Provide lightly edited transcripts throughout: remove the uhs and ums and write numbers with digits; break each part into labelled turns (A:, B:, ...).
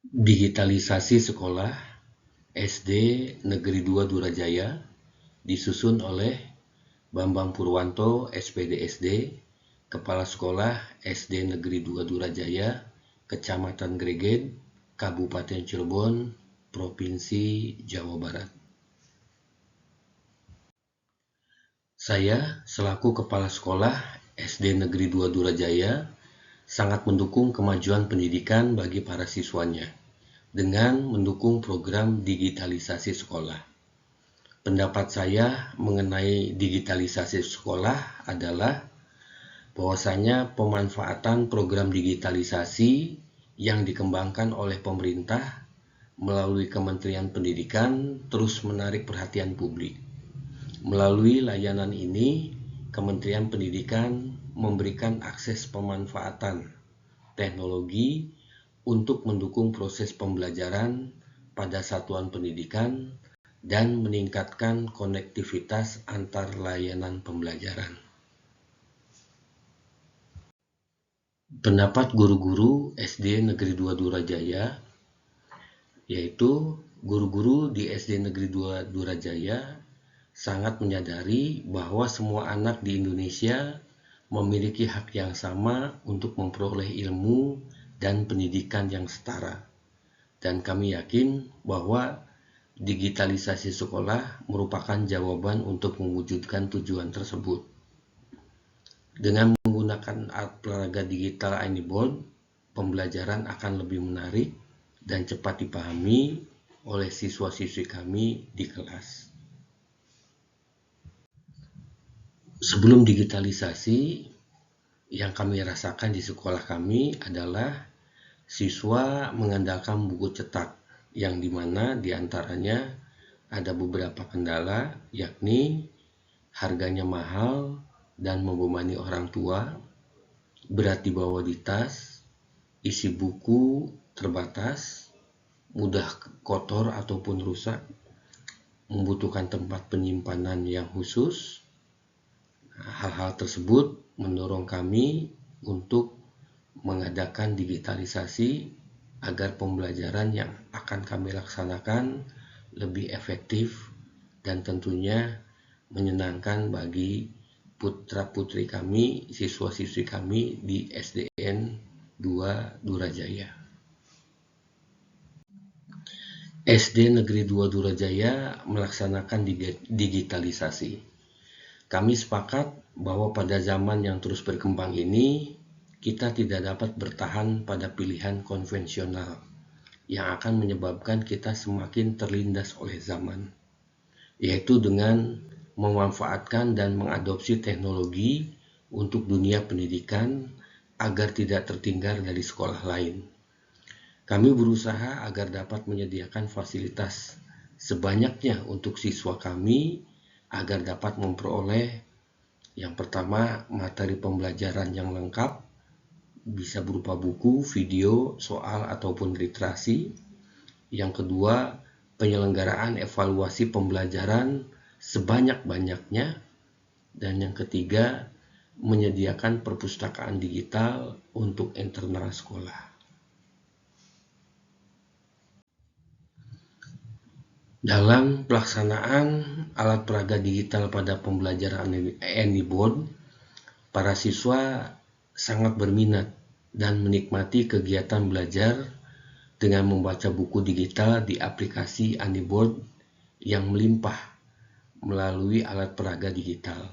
A: Digitalisasi sekolah SD Negeri 2 Durajaya disusun oleh Bambang Purwanto, SPD SD, Kepala Sekolah SD Negeri 2 Durajaya, Kecamatan Gregen, Kabupaten Cirebon, Provinsi Jawa Barat. Saya selaku Kepala Sekolah SD Negeri 2 Durajaya sangat mendukung kemajuan pendidikan bagi para siswanya dengan mendukung program digitalisasi sekolah. Pendapat saya mengenai digitalisasi sekolah adalah bahwasanya pemanfaatan program digitalisasi yang dikembangkan oleh pemerintah melalui Kementerian Pendidikan terus menarik perhatian publik. Melalui layanan ini, Kementerian Pendidikan memberikan akses pemanfaatan teknologi untuk mendukung proses pembelajaran pada satuan pendidikan dan meningkatkan konektivitas antar layanan pembelajaran. Pendapat guru-guru SD Negeri 2 Durajaya, yaitu guru-guru di SD Negeri 2 Durajaya sangat menyadari bahwa semua anak di Indonesia memiliki hak yang sama untuk memperoleh ilmu dan pendidikan yang setara. Dan kami yakin bahwa digitalisasi sekolah merupakan jawaban untuk mewujudkan tujuan tersebut. Dengan menggunakan alat peraga digital AnyBoard, pembelajaran akan lebih menarik dan cepat dipahami oleh siswa-siswi kami di kelas. Sebelum digitalisasi, yang kami rasakan di sekolah kami adalah siswa mengandalkan buku cetak, yang dimana diantaranya ada beberapa kendala, yakni harganya mahal dan membebani orang tua, berat dibawa di tas, isi buku terbatas, mudah kotor ataupun rusak, membutuhkan tempat penyimpanan yang khusus. Hal-hal tersebut mendorong kami untuk mengadakan digitalisasi agar pembelajaran yang akan kami laksanakan lebih efektif dan tentunya menyenangkan bagi putra-putri kami, siswa-siswi kami di SDN 2 Durajaya. SD Negeri 2 Durajaya melaksanakan digitalisasi. Kami sepakat bahwa pada zaman yang terus berkembang ini, kita tidak dapat bertahan pada pilihan konvensional yang akan menyebabkan kita semakin terlindas oleh zaman, yaitu dengan memanfaatkan dan mengadopsi teknologi untuk dunia pendidikan agar tidak tertinggal dari sekolah lain. Kami berusaha agar dapat menyediakan fasilitas sebanyaknya untuk siswa kami agar dapat memperoleh yang pertama materi pembelajaran yang lengkap, bisa berupa buku, video, soal, ataupun literasi. Yang kedua, penyelenggaraan evaluasi pembelajaran sebanyak-banyaknya. Dan yang ketiga, menyediakan perpustakaan digital untuk internal sekolah. Dalam pelaksanaan alat peraga digital pada pembelajaran AnyBoard, para siswa sangat berminat dan menikmati kegiatan belajar dengan membaca buku digital di aplikasi AnyBoard yang melimpah melalui alat peraga digital.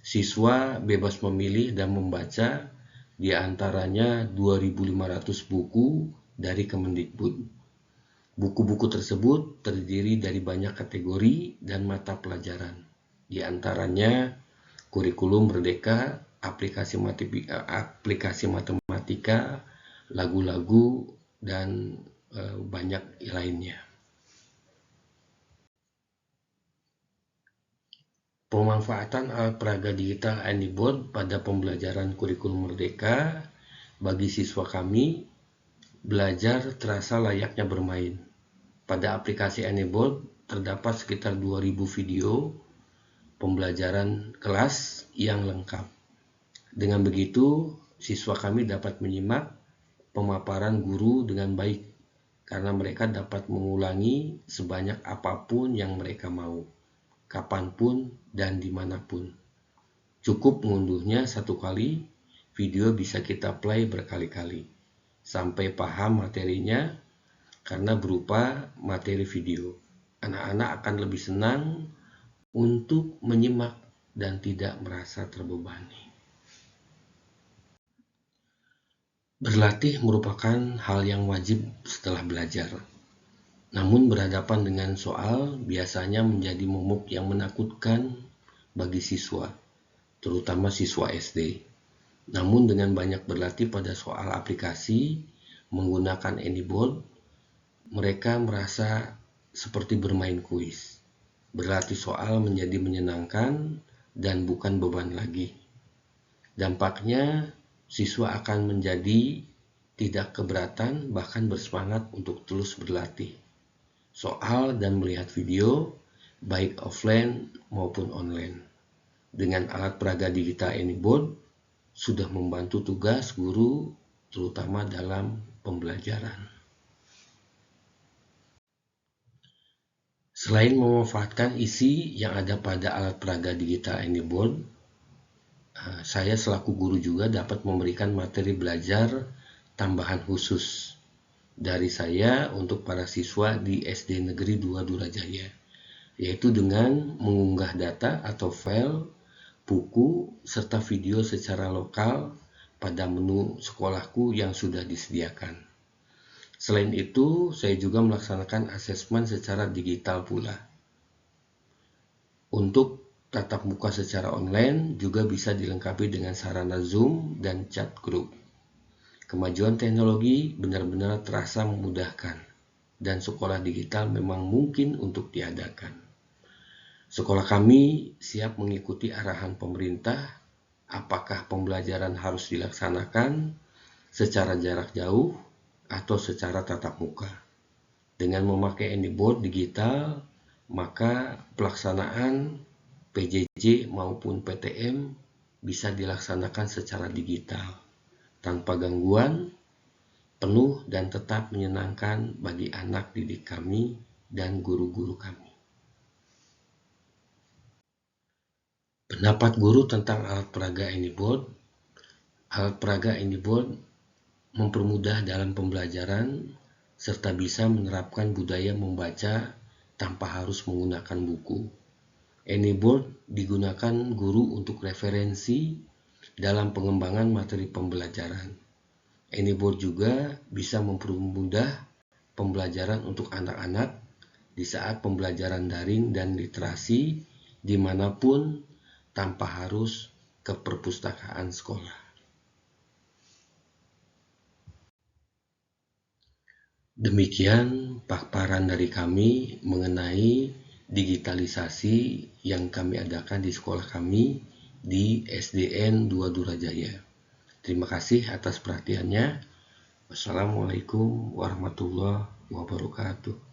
A: Siswa bebas memilih dan membaca di antaranya 2.500 buku dari Kemendikbud. Buku-buku tersebut terdiri dari banyak kategori dan mata pelajaran, di antaranya kurikulum merdeka, aplikasi matematika, lagu-lagu, dan banyak lainnya. Pemanfaatan alat peraga digital AnyBoard pada pembelajaran kurikulum merdeka bagi siswa kami belajar terasa layaknya bermain. Pada aplikasi AnyBoard terdapat sekitar 2.000 video pembelajaran kelas yang lengkap. Dengan begitu, siswa kami dapat menyimak pemaparan guru dengan baik karena mereka dapat mengulangi sebanyak apapun yang mereka mau, kapanpun dan dimanapun. Cukup mengunduhnya satu kali, video bisa kita play berkali-kali, sampai paham materinya karena berupa materi video. Anak-anak akan lebih senang untuk menyimak dan tidak merasa terbebani. Berlatih merupakan hal yang wajib setelah belajar. Namun berhadapan dengan soal biasanya menjadi momok yang menakutkan bagi siswa, terutama siswa SD. Namun dengan banyak berlatih pada soal aplikasi menggunakan AnyBoard, mereka merasa seperti bermain kuis. Berlatih soal menjadi menyenangkan dan bukan beban lagi. Dampaknya, siswa akan menjadi tidak keberatan, bahkan bersemangat untuk terus berlatih soal dan melihat video, baik offline maupun online. Dengan alat peraga digital AnyBoard, sudah membantu tugas guru, terutama dalam pembelajaran. Selain memanfaatkan isi yang ada pada alat peraga digital AnyBoard, saya selaku guru juga dapat memberikan materi belajar tambahan khusus dari saya untuk para siswa di SD Negeri 2 Durajaya, yaitu dengan mengunggah data atau file, buku, serta video secara lokal pada menu sekolahku yang sudah disediakan. Selain itu, saya juga melaksanakan asesmen secara digital pula. Untuk tatap muka secara online juga bisa dilengkapi dengan sarana Zoom dan chat group. Kemajuan teknologi benar-benar terasa memudahkan, dan sekolah digital memang mungkin untuk diadakan. Sekolah kami siap mengikuti arahan pemerintah, apakah pembelajaran harus dilaksanakan secara jarak jauh atau secara tatap muka. Dengan memakai AnyBoard digital, maka pelaksanaan PJJ maupun PTM bisa dilaksanakan secara digital, tanpa gangguan, penuh dan tetap menyenangkan bagi anak didik kami dan guru-guru kami. Pendapat guru tentang alat peraga AnyBoard. Alat peraga AnyBoard mempermudah dalam pembelajaran serta bisa menerapkan budaya membaca tanpa harus menggunakan buku. AnyBoard digunakan guru untuk referensi dalam pengembangan materi pembelajaran. AnyBoard juga bisa mempermudah pembelajaran untuk anak-anak di saat pembelajaran daring dan literasi dimanapun tanpa harus ke perpustakaan sekolah. Demikian paparan dari kami mengenai digitalisasi yang kami adakan di sekolah kami di SDN 2 Durajaya. Terima kasih atas perhatiannya. Wassalamualaikum warahmatullahi wabarakatuh.